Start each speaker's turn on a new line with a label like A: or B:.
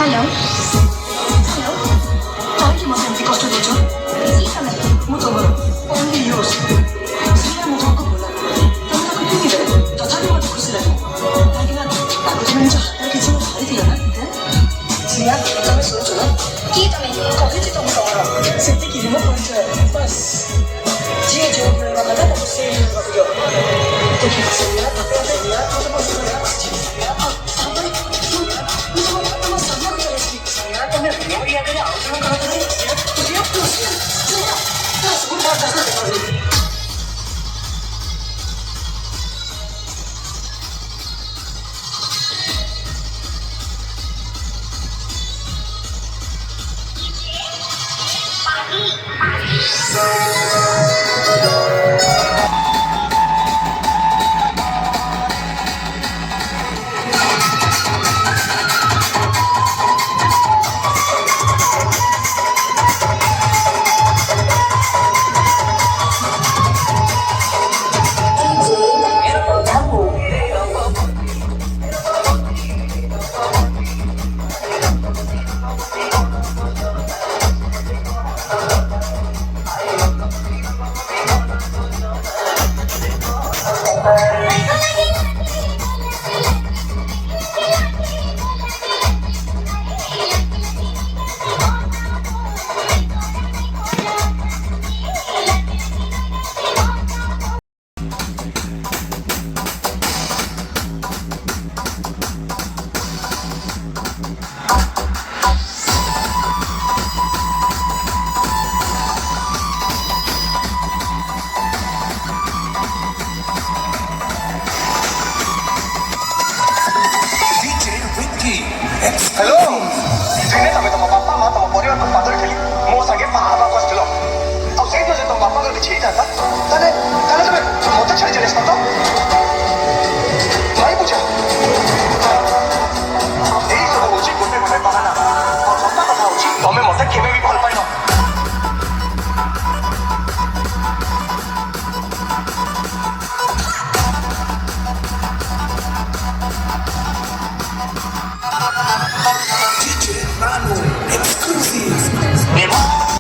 A: Hello? Hello? Quanti mo senti questo dicio? Sígame. Mucho bueno. Only yours. Sígame 저거 몰라. 당장 그 핑이래. 저 차비가 듣고 쓰라고. 자기는 나머지 먼저 이렇게 지금 다리 되나? 지야? 점에 쓰는 줄은? 끼점에 거기지도 무서워라. 쓸때 기름을 보여줘야 버스. 지혜 지금 불러가면 너무 세이는 거고요. 또 기숙사냐? 답변이냐? 저도 버스야. 지수야? 우리가 그냥 어떤 거라도 해볼게요. 우리가 플러스야. 플러스 우리 다 잘하는
B: Hello, sini sampai tempat papa mah tempat body atau tempat terkini mau sakit apa kau setelah? Aku saya tu tempat papa kerja cerita tak? Tadi, kalau sampai semua tu cari cari sesuatu, mai buja. Ini semua uji gue memang mana? Aku tak tahu uji, kau memang tak kena bimbang.